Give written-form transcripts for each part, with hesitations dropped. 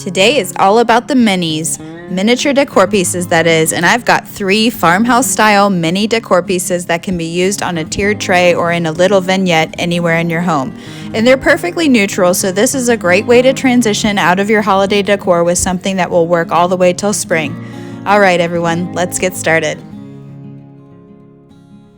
Today is all about the minis, miniature decor pieces that is, and I've got 3 farmhouse style mini decor pieces that can be used on a tiered tray or in a little vignette anywhere in your home. And they're perfectly neutral, so this is a great way to transition out of your holiday decor with something that will work all the way till spring. All right, everyone, let's get started.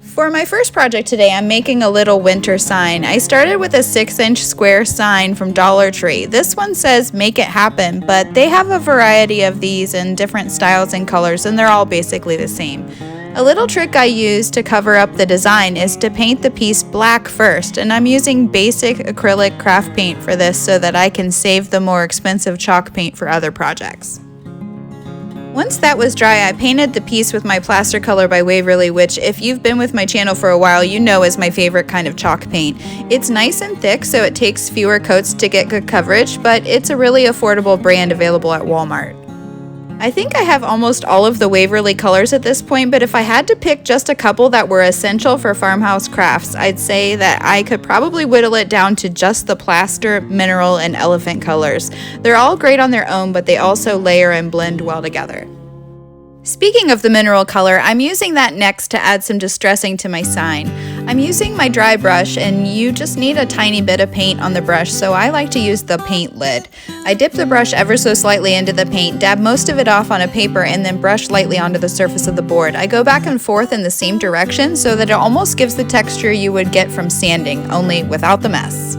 For my first project today, I'm making a little winter sign. I started with a 6-inch square sign from Dollar Tree. This one says "Make It Happen," but they have a variety of these in different styles and colors, and they're all basically the same. A little trick I use to cover up the design is to paint the piece black first, and I'm using basic acrylic craft paint for this so that I can save the more expensive chalk paint for other projects. Once that was dry, I painted the piece with my plaster color by Waverly, which if you've been with my channel for a while, you know is my favorite kind of chalk paint. It's nice and thick, so it takes fewer coats to get good coverage, but it's a really affordable brand available at Walmart. I think I have almost all of the Waverly colors at this point, but if I had to pick just a couple that were essential for farmhouse crafts, I'd say that I could probably whittle it down to just the plaster, mineral, and elephant colors. They're all great on their own, but they also layer and blend well together. Speaking of the mineral color, I'm using that next to add some distressing to my sign. I'm using my dry brush, and you just need a tiny bit of paint on the brush, so I like to use the paint lid. I dip the brush ever so slightly into the paint, dab most of it off on a paper, and then brush lightly onto the surface of the board. I go back and forth in the same direction so that it almost gives the texture you would get from sanding, only without the mess.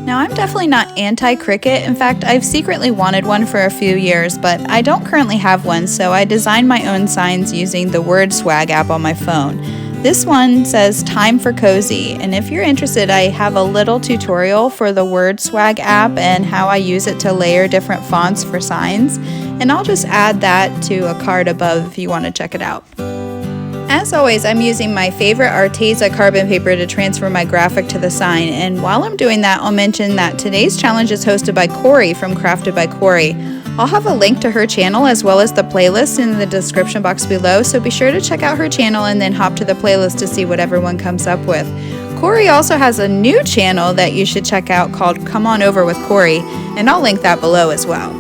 Now, I'm definitely not anti-Cricut. In fact, I've secretly wanted one for a few years, but I don't currently have one, so I designed my own signs using the Word Swag app on my phone. This one says "Time for Cozy," and if you're interested, I have a little tutorial for the Word Swag app and how I use it to layer different fonts for signs, and I'll just add that to a card above if you want to check it out. As always, I'm using my favorite Arteza carbon paper to transfer my graphic to the sign, and while I'm doing that, I'll mention that today's challenge is hosted by Corie from Crafted by Corie. I'll have a link to her channel as well as the playlist in the description box below, so be sure to check out her channel and then hop to the playlist to see what everyone comes up with. Corie also has a new channel that you should check out called Come On Over with Corie, and I'll link that below as well.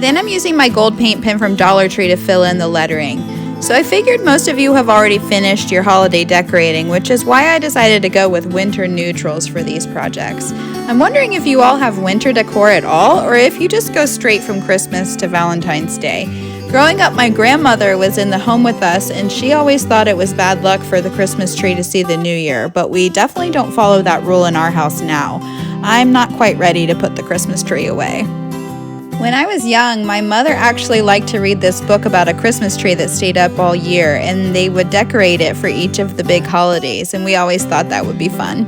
Then I'm using my gold paint pen from Dollar Tree to fill in the lettering. So I figured most of you have already finished your holiday decorating, which is why I decided to go with winter neutrals for these projects. I'm wondering if you all have winter decor at all, or if you just go straight from Christmas to Valentine's Day. Growing up, my grandmother was in the home with us, and she always thought it was bad luck for the Christmas tree to see the new year, but we definitely don't follow that rule in our house now. I'm not quite ready to put the Christmas tree away. When I was young, my mother actually liked to read this book about a Christmas tree that stayed up all year, and they would decorate it for each of the big holidays, and we always thought that would be fun.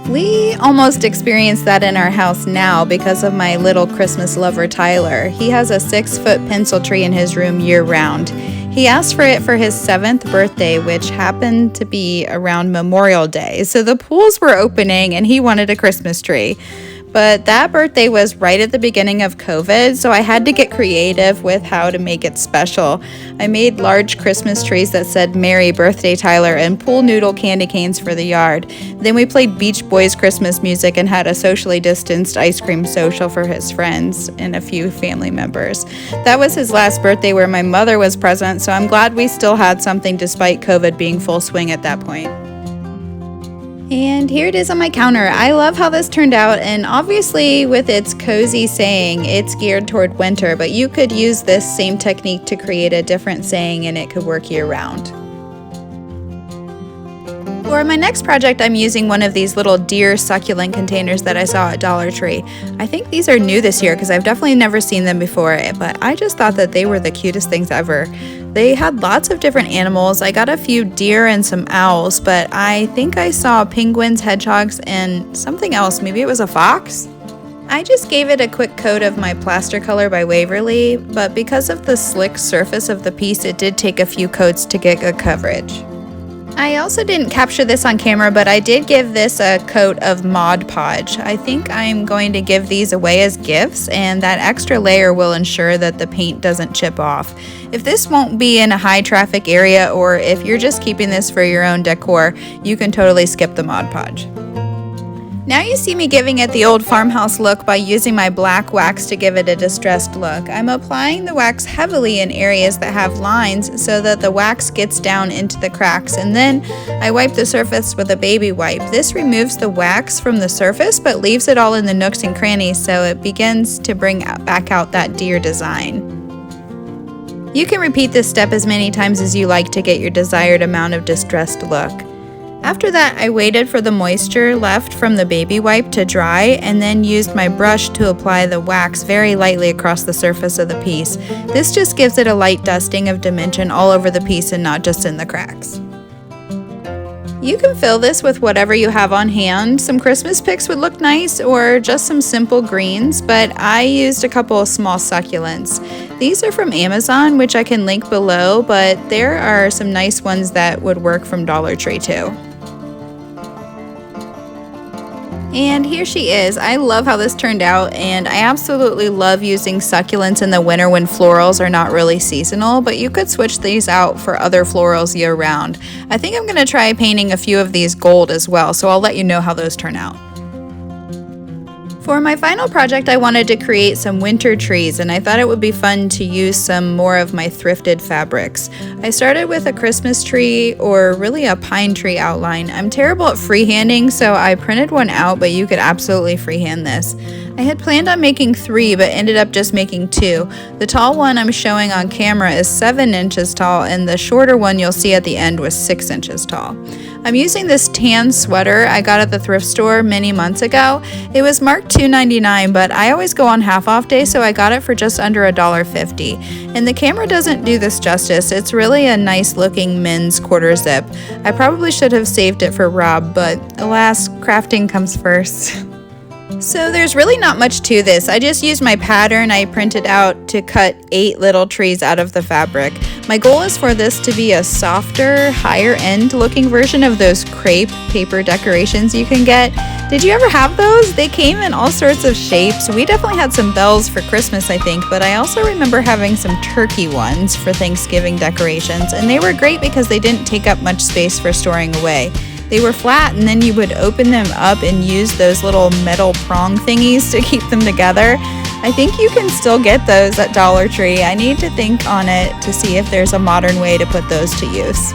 We almost experience that in our house now because of my little Christmas lover, Tyler. He has a 6-foot pencil tree in his room year-round. He asked for it for his 7th birthday, which happened to be around Memorial Day, so the pools were opening and he wanted a Christmas tree. But that birthday was right at the beginning of COVID, so I had to get creative with how to make it special. I made large Christmas trees that said "Merry Birthday, Tyler," and pool noodle candy canes for the yard. Then we played Beach Boys Christmas music and had a socially distanced ice cream social for his friends and a few family members. That was his last birthday where my mother was present, so I'm glad we still had something despite COVID being full swing at that point. And here it is on my counter. I love how this turned out, and obviously with its cozy saying, it's geared toward winter, but you could use this same technique to create a different saying and it could work year round. For my next project, I'm using one of these little deer succulent containers that I saw at Dollar Tree. I think these are new this year because I've definitely never seen them before, but I just thought that they were the cutest things ever. They had lots of different animals. I got a few deer and some owls, but I think I saw penguins, hedgehogs, and something else. Maybe it was a fox? I just gave it a quick coat of my plaster color by Waverly, but because of the slick surface of the piece, it did take a few coats to get good coverage. I also didn't capture this on camera, but I did give this a coat of Mod Podge. I think I'm going to give these away as gifts, and that extra layer will ensure that the paint doesn't chip off. If this won't be in a high traffic area, or if you're just keeping this for your own decor, you can totally skip the Mod Podge. Now you see me giving it the old farmhouse look by using my black wax to give it a distressed look. I'm applying the wax heavily in areas that have lines so that the wax gets down into the cracks, and then I wipe the surface with a baby wipe. This removes the wax from the surface but leaves it all in the nooks and crannies, so it begins to bring back out that deer design. You can repeat this step as many times as you like to get your desired amount of distressed look. After that, I waited for the moisture left from the baby wipe to dry and then used my brush to apply the wax very lightly across the surface of the piece. This just gives it a light dusting of dimension all over the piece and not just in the cracks. You can fill this with whatever you have on hand. Some Christmas picks would look nice, or just some simple greens, but I used a couple of small succulents. These are from Amazon, which I can link below, but there are some nice ones that would work from Dollar Tree too. And here she is. I love how this turned out, and I absolutely love using succulents in the winter when florals are not really seasonal, but you could switch these out for other florals year round. I think I'm going to try painting a few of these gold as well, so I'll let you know how those turn out. For my final project, I wanted to create some winter trees, and I thought it would be fun to use some more of my thrifted fabrics. I started with a Christmas tree, or really a pine tree outline. I'm terrible at freehanding, so I printed one out, but you could absolutely freehand this. I had planned on making 3, but ended up just making 2. The tall one I'm showing on camera is 7 inches tall, and the shorter one you'll see at the end was 6 inches tall. I'm using this tan sweater I got at the thrift store many months ago. It was marked $2.99, but I always go on half off day, so I got it for just under $1.50. And the camera doesn't do this justice. It's really a nice looking men's quarter zip. I probably should have saved it for Rob, but alas, crafting comes first. So there's really not much to this. I just used my pattern I printed out to cut 8 little trees out of the fabric. My goal is for this to be a softer, higher end looking version of those crepe paper decorations you can get. Did you ever have those? They came in all sorts of shapes. We definitely had some bells for Christmas, I think, but I also remember having some turkey ones for Thanksgiving decorations, and they were great because they didn't take up much space for storing away. They were flat, and then you would open them up and use those little metal prong thingies to keep them together. I think you can still get those at Dollar Tree. I need to think on it to see if there's a modern way to put those to use.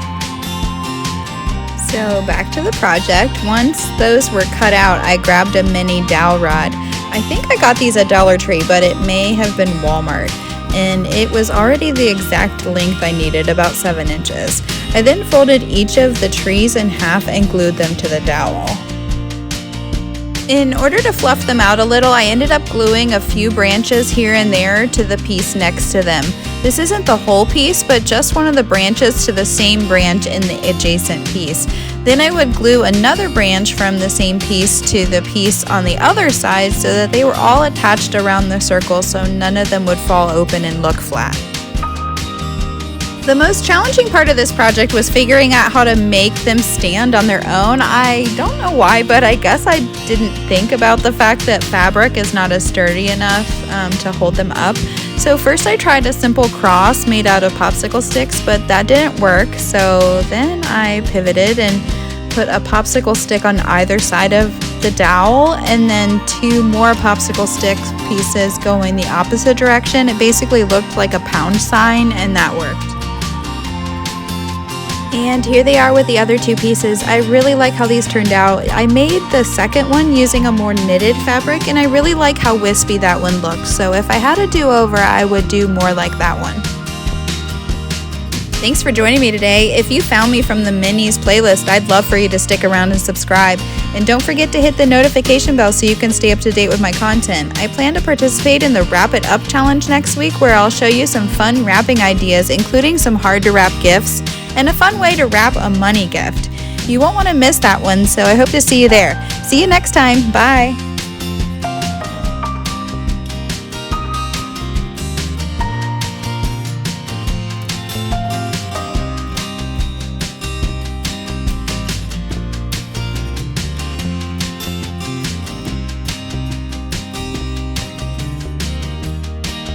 So back to the project. Once those were cut out, I grabbed a mini dowel rod. I think I got these at Dollar Tree, but it may have been Walmart. And it was already the exact length I needed, about 7 inches. I then folded each of the trees in half and glued them to the dowel. In order to fluff them out a little, I ended up gluing a few branches here and there to the piece next to them. This isn't the whole piece, but just one of the branches to the same branch in the adjacent piece. Then I would glue another branch from the same piece to the piece on the other side so that they were all attached around the circle so none of them would fall open and look flat. The most challenging part of this project was figuring out how to make them stand on their own. I don't know why, but I guess I didn't think about the fact that fabric is not as sturdy enough to hold them up. So first I tried a simple cross made out of popsicle sticks, but that didn't work. So then I pivoted and put a popsicle stick on either side of the dowel and then 2 more popsicle stick pieces going the opposite direction. It basically looked like a pound sign, and that worked. And here they are with the other 2 pieces. I really like how these turned out. I made the second one using a more knitted fabric, and I really like how wispy that one looks. So if I had a do-over, I would do more like that one. Thanks for joining me today. If you found me from the Minis playlist, I'd love for you to stick around and subscribe. And don't forget to hit the notification bell so you can stay up to date with my content. I plan to participate in the Wrap It Up challenge next week, where I'll show you some fun wrapping ideas, including some hard to wrap gifts and a fun way to wrap a money gift. You won't want to miss that one, so I hope to see you there. See you next time. Bye.